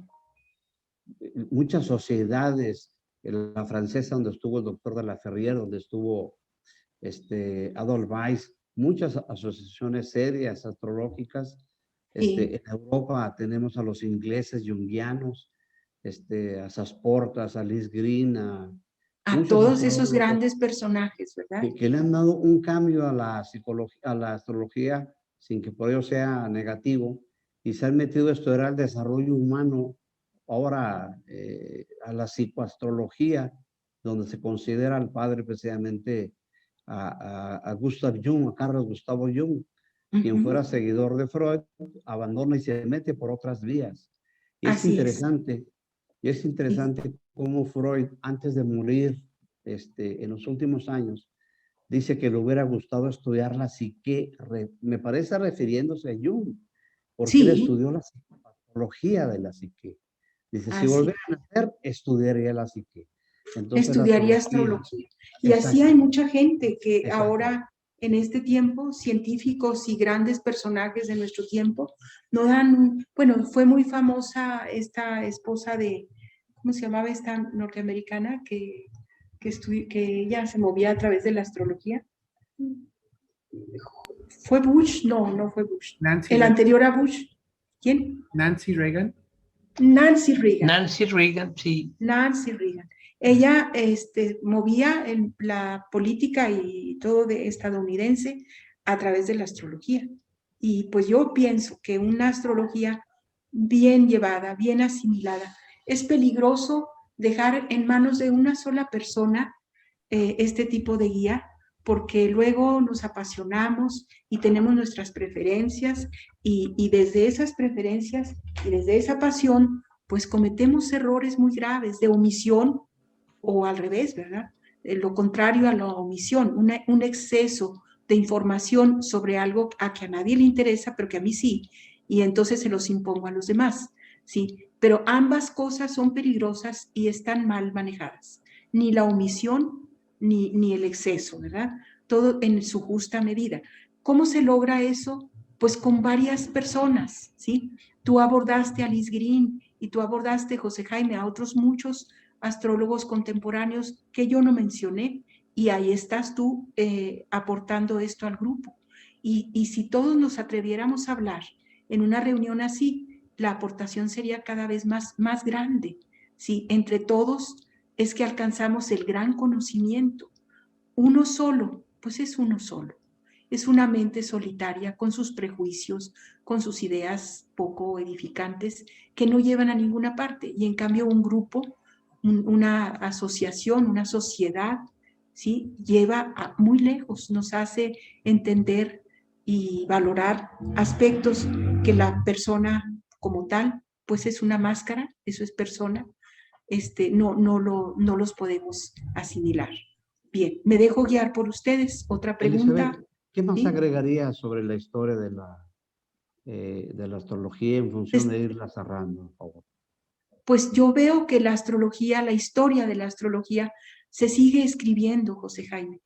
muchas sociedades la francesa, donde estuvo el doctor de la Ferrier, donde estuvo Adolf Weiss, muchas asociaciones serias astrológicas. En Europa tenemos a los ingleses junguianos, a Sasportas, a Liz Green, a todos esos grandes personajes, ¿verdad? Que le han dado un cambio a la psicología, a la astrología, sin que por ello sea negativo, y se han metido a estudiar el desarrollo humano, ahora a la psicoastrología, donde se considera al padre precisamente a Gustav Jung, a Carlos Gustavo Jung, quien fuera seguidor de Freud, abandona y se mete por otras vías. Y es interesante cómo Freud, antes de morir, en los últimos años, dice que le hubiera gustado estudiar la psique, me parece refiriéndose a Jung, porque él estudió la psicología de la psique. Dice, si volviera a nacer, estudiaría la psique. Entonces, estudiaría astrología. Y así hay mucha gente que ahora, en este tiempo, científicos y grandes personajes de nuestro tiempo, no dan, bueno, fue muy famosa esta esposa de, ¿cómo se llamaba esta norteamericana? Que ella se movía a través de la astrología. ¿Fue Bush? No fue Bush. El anterior a Bush. ¿Quién? Nancy Reagan. Nancy Reagan. Nancy Reagan, sí. Nancy Reagan. Ella movía la política y todo de estadounidense a través de la astrología. Y pues yo pienso que una astrología bien llevada, bien asimilada, es peligroso dejar en manos de una sola persona este tipo de guía, porque luego nos apasionamos y tenemos nuestras preferencias y desde esas preferencias y desde esa pasión, pues cometemos errores muy graves de omisión o al revés, ¿verdad? Lo contrario a la omisión, un exceso de información sobre algo a que a nadie le interesa, pero que a mí sí, y entonces se los impongo a los demás, ¿sí? Pero ambas cosas son peligrosas y están mal manejadas. Ni la omisión ni el exceso, ¿verdad? Todo en su justa medida. ¿Cómo se logra eso? Pues con varias personas, ¿sí? Tú abordaste a Liz Green y tú abordaste, José Jaime, a otros muchos astrólogos contemporáneos que yo no mencioné, y ahí estás tú aportando esto al grupo. Y si todos nos atreviéramos a hablar en una reunión así, la aportación sería cada vez más grande, ¿sí? Entre todos es que alcanzamos el gran conocimiento. Uno solo, pues es uno solo. Es una mente solitaria con sus prejuicios, con sus ideas poco edificantes que no llevan a ninguna parte. Y en cambio un grupo, una asociación, una sociedad, ¿sí? Lleva muy lejos, nos hace entender y valorar aspectos que la persona como tal, pues es una máscara, eso es persona, no los podemos asimilar. Bien, me dejo guiar por ustedes. Otra pregunta. Elizabeth, ¿qué más agregaría sobre la historia de la astrología en función de irla cerrando, por favor? Pues yo veo que la astrología, la historia de la astrología se sigue escribiendo, José Jaime,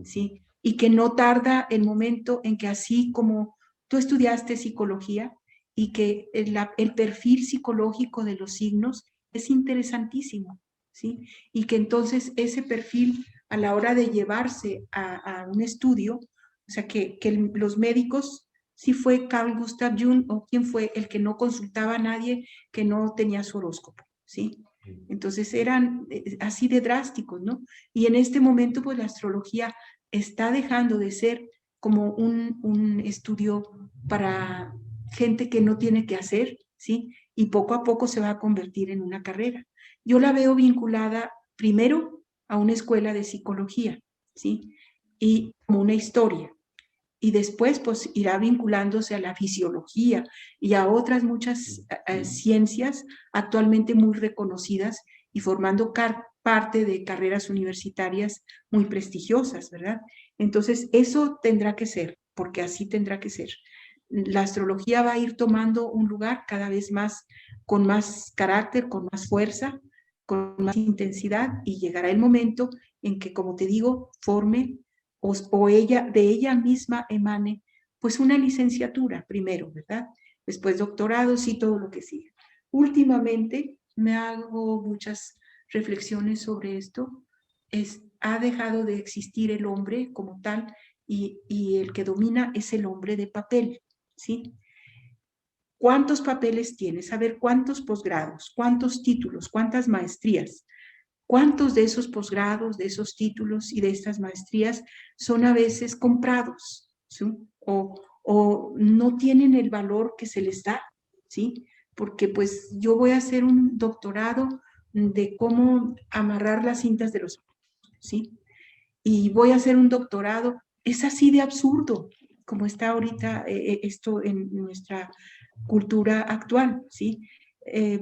¿sí? Y que no tarda el momento en que, así como tú estudiaste psicología y que el perfil psicológico de los signos es interesantísimo, ¿sí? Y que entonces ese perfil, a la hora de llevarse a un estudio, o sea, que los médicos, si fue Carl Gustav Jung o quién fue el que no consultaba a nadie que no tenía su horóscopo, ¿sí? Entonces eran así de drásticos, ¿no? Y en este momento, pues la astrología está dejando de ser como un estudio para gente que no tiene que hacer, ¿sí? Y poco a poco se va a convertir en una carrera. Yo la veo vinculada primero a una escuela de psicología, ¿sí? Y como una historia. Y después pues irá vinculándose a la fisiología y a otras muchas ciencias actualmente muy reconocidas y formando parte de carreras universitarias muy prestigiosas, ¿verdad? Entonces eso tendrá que ser, porque así tendrá que ser. La astrología va a ir tomando un lugar cada vez más, con más carácter, con más fuerza, con más intensidad, y llegará el momento en que, como te digo, forme o de ella misma emane, pues una licenciatura primero, ¿verdad? Después doctorados y todo lo que sigue. Últimamente me hago muchas reflexiones sobre esto. Ha dejado de existir el hombre como tal y el que domina es el hombre de papel, ¿sí? ¿Cuántos papeles tienes? A ver, ¿cuántos posgrados? ¿Cuántos títulos? ¿Cuántas maestrías? ¿Cuántos de esos posgrados, de esos títulos y de estas maestrías son a veces comprados, ¿sí? O no tienen el valor que se les da, ¿sí? Porque pues yo voy a hacer un doctorado de cómo amarrar las cintas de los zapatos, ¿sí? Y voy a hacer un doctorado, es así de absurdo como está ahorita esto en nuestra cultura actual, ¿sí?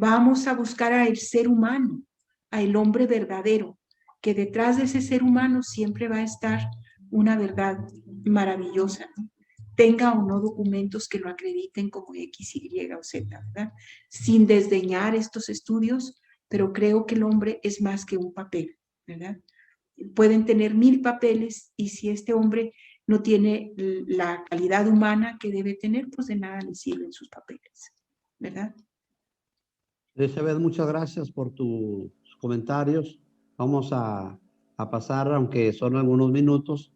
Vamos a buscar al ser humano, al hombre verdadero, que detrás de ese ser humano siempre va a estar una verdad maravillosa, ¿no? Tenga o no documentos que lo acrediten como X, Y o Z, ¿verdad? Sin desdeñar estos estudios, pero creo que el hombre es más que un papel, ¿verdad? Pueden tener 1000 papeles y si este hombre no tiene la calidad humana que debe tener, pues de nada le sirven sus papeles, ¿verdad? Elizabeth, muchas gracias por tus comentarios. Vamos a pasar, aunque son algunos minutos,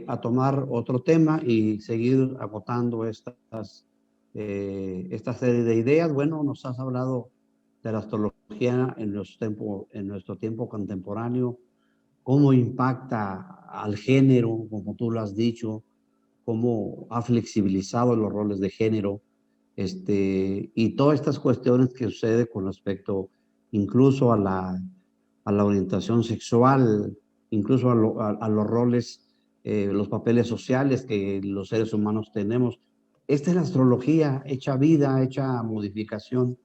a tomar otro tema y seguir agotando esta serie de ideas. Bueno, nos has hablado de la astrología en nuestro tiempo contemporáneo, cómo impacta al género, como tú lo has dicho, cómo ha flexibilizado los roles de género, y todas estas cuestiones que sucede con respecto incluso a la orientación sexual, incluso a los roles, los papeles sociales que los seres humanos tenemos. Esta es la astrología hecha vida, hecha modificación.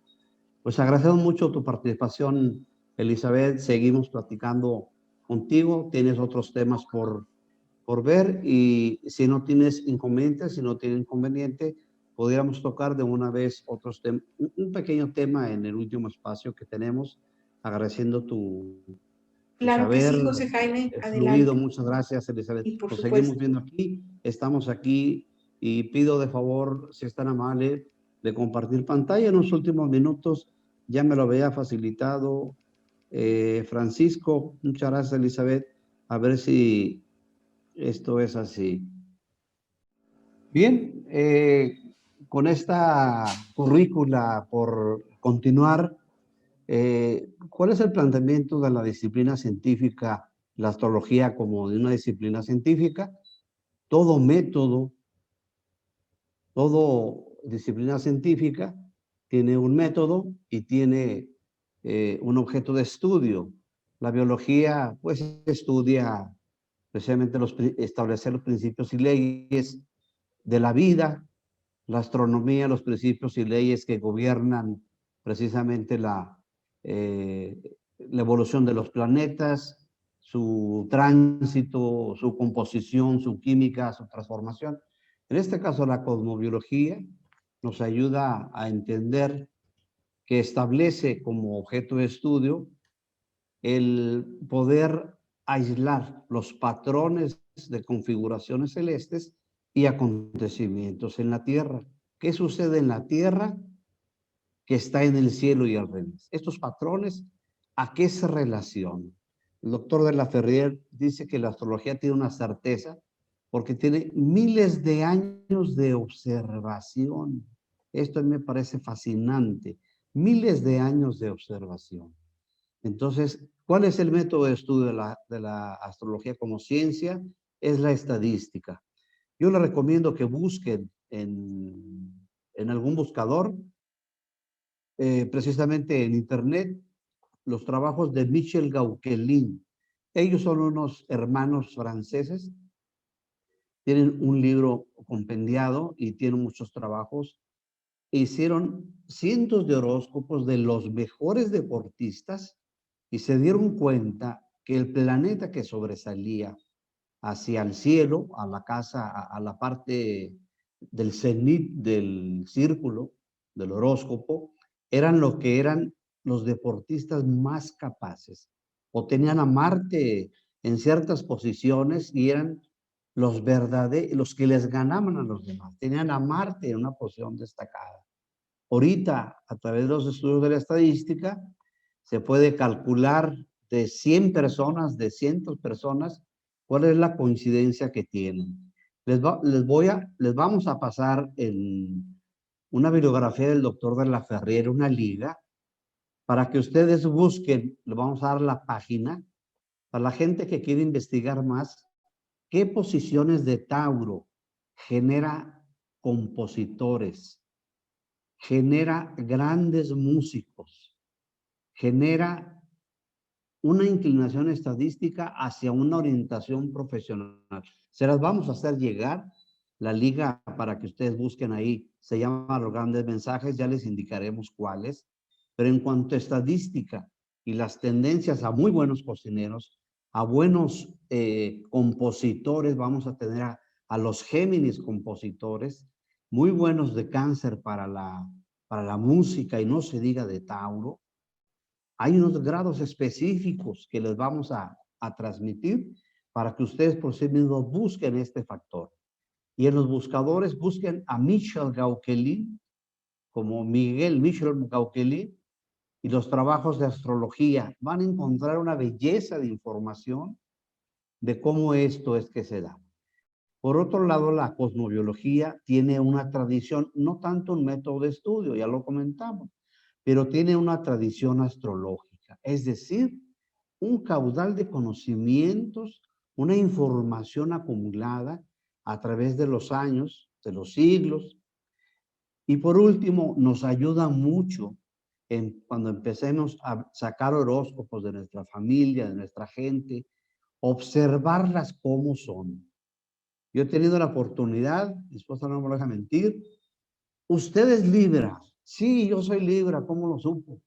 Pues agradecemos mucho tu participación, Elizabeth. Seguimos platicando contigo. Tienes otros temas por ver y si no tienes inconvenientes, pudiéramos tocar de una vez otros temas, un pequeño tema en el último espacio que tenemos, agradeciendo tu claro saber. Que sí, José Jaime, adelante. Muchas gracias, Elizabeth. Y por Nos supuesto. seguimos viendo aquí, estamos aquí y pido de favor, si es tan amable, de compartir pantalla en los últimos minutos. Ya me lo había facilitado Francisco. Muchas gracias, Elizabeth. A ver si esto es así. Bien, con esta currícula por continuar, ¿cuál es el planteamiento de la disciplina científica, la astrología como de una disciplina científica? Todo método, toda disciplina científica tiene un método y tiene un objeto de estudio. La biología, pues, estudia precisamente establecer los principios y leyes de la vida, la astronomía, los principios y leyes que gobiernan precisamente la evolución de los planetas, su tránsito, su composición, su química, su transformación. En este caso, la cosmobiología nos ayuda a entender que establece como objeto de estudio el poder aislar los patrones de configuraciones celestes y acontecimientos en la Tierra. ¿Qué sucede en la Tierra que está en el cielo y al revés? Estos patrones, ¿a qué se relacionan? El doctor de la Ferrier dice que la astrología tiene una certeza porque tiene miles de años de observación. Esto a mí me parece fascinante. Miles de años de observación. Entonces, ¿cuál es el método de estudio de la astrología como ciencia? Es la estadística. Yo les recomiendo que busquen en algún buscador, precisamente en internet, los trabajos de Michel Gauquelin. Ellos son unos hermanos franceses, tienen un libro compendiado y tienen muchos trabajos. Hicieron cientos de horóscopos de los mejores deportistas y se dieron cuenta que el planeta que sobresalía hacia el cielo, a la casa, a la parte del cenit del círculo, del horóscopo, eran lo que eran los deportistas más capaces. O tenían a Marte en ciertas posiciones y eran los verdaderos, los que les ganaban a los demás. Tenían a Marte en una posición destacada. Ahorita, a través de los estudios de la estadística, se puede calcular de 100 personas, de cientos de personas, cuál es la coincidencia que tienen. Les vamos a pasar una bibliografía del doctor de la Ferriera, una liga, para que ustedes busquen, les vamos a dar la página, para la gente que quiere investigar más, qué posiciones de Tauro genera compositores, genera grandes músicos, genera una inclinación estadística hacia una orientación profesional. Se las vamos a hacer llegar, la liga para que ustedes busquen ahí, se llama Los Grandes Mensajes, ya les indicaremos cuáles, pero en cuanto a estadística y las tendencias a muy buenos cocineros, a buenos compositores, vamos a tener a los Géminis compositores, muy buenos de Cáncer para la música y no se diga de Tauro. Hay unos grados específicos que les vamos a transmitir para que ustedes por sí mismos busquen este factor. Y en los buscadores busquen a Michel Gauquelin, como Miguel Michel Gauquelin, y los trabajos de astrología. Van a encontrar una belleza de información de cómo esto es que se da. Por otro lado, la cosmobiología tiene una tradición, no tanto un método de estudio, ya lo comentamos, pero tiene una tradición astrológica, es decir, un caudal de conocimientos, una información acumulada a través de los años, de los siglos. Y por último, nos ayuda mucho cuando empecemos a sacar horóscopos de nuestra familia, de nuestra gente, observarlas cómo son. Yo he tenido la oportunidad, mi esposa no me lo deja mentir, usted es Libra. Sí, yo soy Libra, ¿cómo lo supo?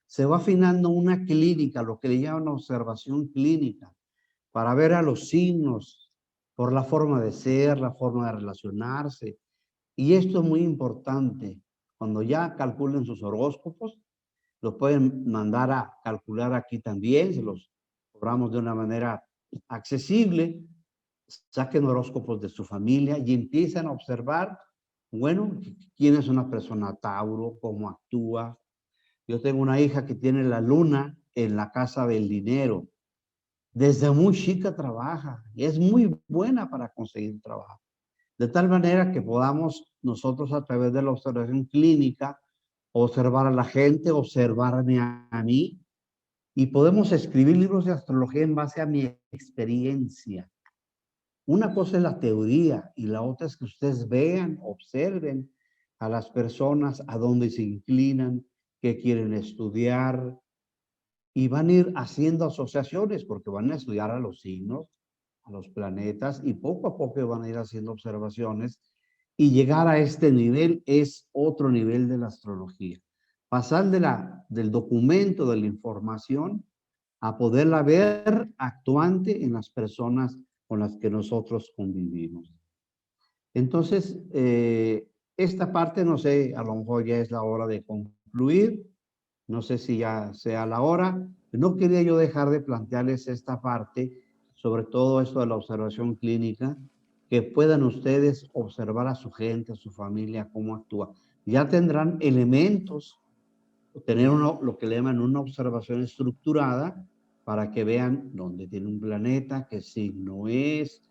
Se va afinando una clínica, lo que le llaman observación clínica, para ver a los signos por la forma de ser, la forma de relacionarse. Y esto es muy importante. Cuando ya calculen sus horóscopos, los pueden mandar a calcular aquí también, se los cobramos de una manera accesible. Saquen horóscopos de su familia y empiezan a observar, bueno, quién es una persona Tauro, cómo actúa. Yo tengo una hija que tiene la luna en la casa del dinero. Desde muy chica trabaja y es muy buena para conseguir trabajo. De tal manera que podamos nosotros a través de la observación clínica observar a la gente, observarme a mí y podemos escribir libros de astrología en base a mi experiencia. Una cosa es la teoría y la otra es que ustedes vean, observen a las personas a dónde se inclinan, qué quieren estudiar y van a ir haciendo asociaciones porque van a estudiar a los signos, a los planetas y poco a poco van a ir haciendo observaciones y llegar a este nivel es otro nivel de la astrología. Pasar del documento, de la información, a poderla ver actuante en las personas con las que nosotros convivimos. Entonces, esta parte, no sé, a lo mejor ya es la hora de concluir, no sé si ya sea la hora, no quería yo dejar de plantearles esta parte, sobre todo esto de la observación clínica, que puedan ustedes observar a su gente, a su familia, cómo actúa. Ya tendrán elementos, tener lo que le llaman una observación estructurada, para que vean dónde tiene un planeta, qué signo es,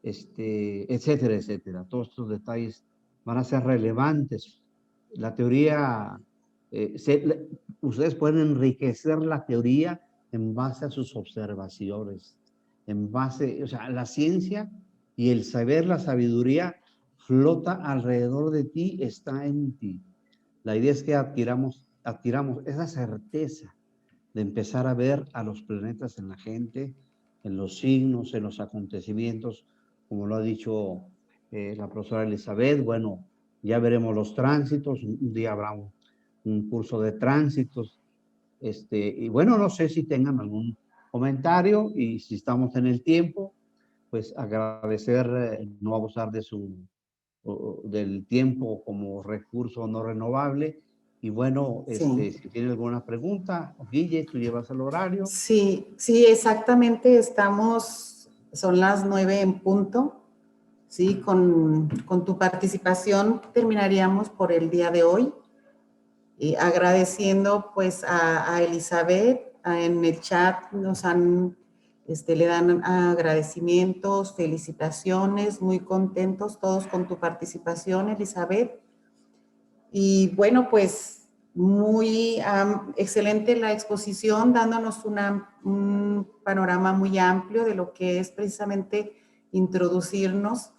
etcétera, etcétera. Todos estos detalles van a ser relevantes. La teoría, ustedes pueden enriquecer la teoría en base a sus observaciones, en base, o sea, la ciencia y el saber, la sabiduría flota alrededor de ti, está en ti. La idea es que adquiramos esa certeza de empezar a ver a los planetas en la gente, en los signos, en los acontecimientos, como lo ha dicho la profesora Elizabeth. Bueno, ya veremos los tránsitos, un día habrá un curso de tránsitos, y bueno, no sé si tengan algún comentario y si estamos en el tiempo, pues agradecer, no abusar del tiempo como recurso no renovable. Y bueno, Sí. si tiene alguna pregunta, Guille, tú llevas el horario. Sí, sí, exactamente, son las 9 en punto, sí, con tu participación terminaríamos por el día de hoy. agradeciendo pues a Elizabeth, en el chat nos han, le dan agradecimientos, felicitaciones, muy contentos todos con tu participación, Elizabeth. Y bueno, pues muy excelente la exposición, dándonos un panorama muy amplio de lo que es precisamente introducirnos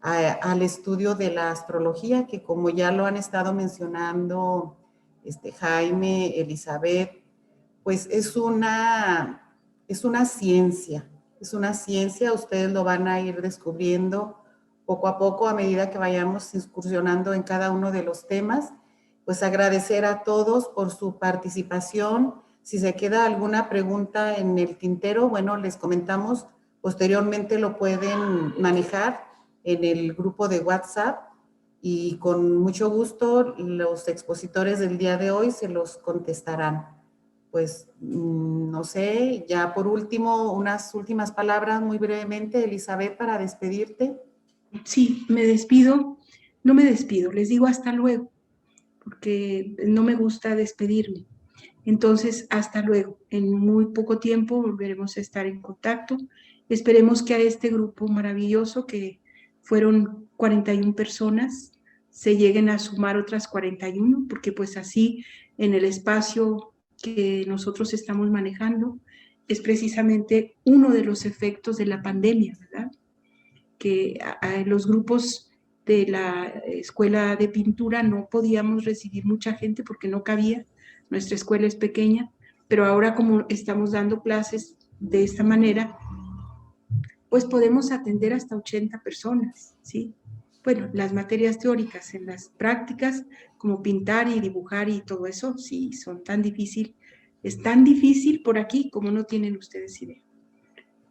al estudio de la astrología, que como ya lo han estado mencionando Jaime, Elizabeth, pues es una ciencia, ustedes lo van a ir descubriendo poco a poco a medida que vayamos incursionando en cada uno de los temas. Pues agradecer a todos por su participación. Si se queda alguna pregunta en el tintero, bueno, les comentamos, posteriormente lo pueden manejar en el grupo de WhatsApp y con mucho gusto los expositores del día de hoy se los contestarán. Pues, no sé, ya por último, unas últimas palabras muy brevemente, Elizabeth, para despedirte. Sí, me despido, no me despido, les digo hasta luego, porque no me gusta despedirme. Entonces, hasta luego. En muy poco tiempo volveremos a estar en contacto. Esperemos que a este grupo maravilloso, que fueron 41 personas, se lleguen a sumar otras 41, porque pues así en el espacio que nosotros estamos manejando es precisamente uno de los efectos de la pandemia, ¿verdad? Que los grupos de la escuela de pintura no podíamos recibir mucha gente porque no cabía. Nuestra escuela es pequeña, pero ahora como estamos dando clases de esta manera, pues podemos atender hasta 80 personas, ¿sí? Bueno, las materias teóricas, en las prácticas, como pintar y dibujar y todo eso, sí, son tan difícil. Es tan difícil por aquí como no tienen ustedes idea.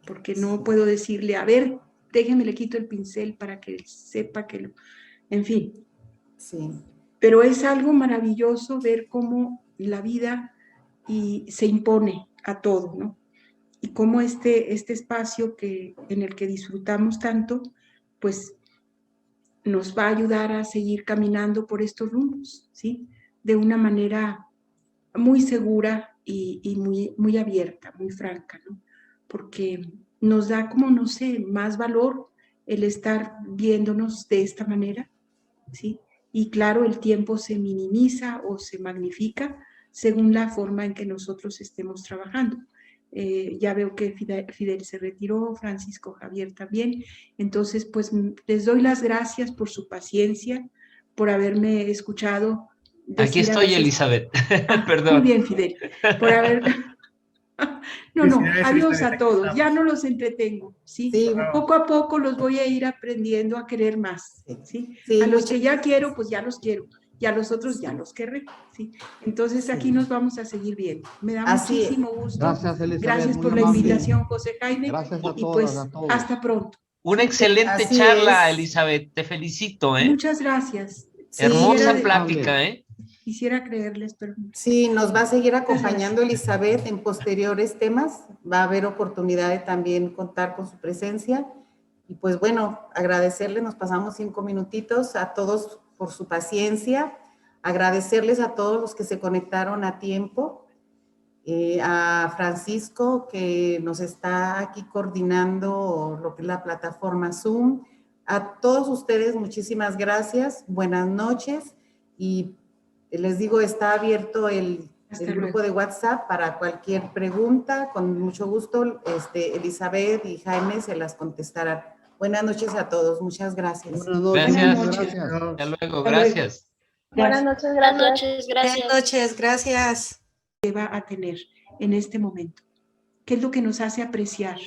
Porque no puedo decirle, a ver, déjeme le quito el pincel para que sepa que lo... En fin. Sí. Pero es algo maravilloso ver cómo la vida se impone a todo, ¿no? Y cómo este espacio en el que disfrutamos tanto, pues nos va a ayudar a seguir caminando por estos rumbos, ¿sí? De una manera muy segura y muy abierta, muy franca, ¿no? Porque nos da como, no sé, más valor el estar viéndonos de esta manera, ¿sí? Y claro, el tiempo se minimiza o se magnifica según la forma en que nosotros estemos trabajando. Ya veo que Fidel se retiró, Francisco Javier también. Entonces, pues les doy las gracias por su paciencia, por haberme escuchado. Aquí estoy, Elizabeth. Perdón. Muy bien, Fidel. Por haber... No, adiós a todos, ya no los entretengo, ¿sí? Poco a poco los voy a ir aprendiendo a querer más, ¿sí? A los que ya quiero, pues ya los quiero, y a los otros ya los querré, ¿sí? Entonces aquí nos vamos a seguir viendo. Me da muchísimo gusto. Gracias, Elizabeth. Gracias por la invitación, José Jaime. Gracias a y todos, pues a todos. hasta pronto. Una excelente charla, Elizabeth, te felicito, ¿eh? Muchas gracias. Hermosa plática, ¿eh? Quisiera creerles, pero... Sí, nos va a seguir acompañando Elizabeth en posteriores temas. Va a haber oportunidad de también contar con su presencia. Y pues bueno, agradecerles, nos pasamos 5 minutitos a todos por su paciencia. Agradecerles a todos los que se conectaron a tiempo. A Francisco, que nos está aquí coordinando lo que es la plataforma Zoom. A todos ustedes, muchísimas gracias. Buenas noches. Y les digo, está abierto el grupo de WhatsApp para cualquier pregunta. Con mucho gusto, Elizabeth y Jaime se las contestarán. Buenas noches a todos. Muchas gracias. Buenas noches. Hasta luego. Gracias. Buenas noches, gracias. Buenas noches, gracias. Que va a tener en este momento, qué es lo que nos hace apreciar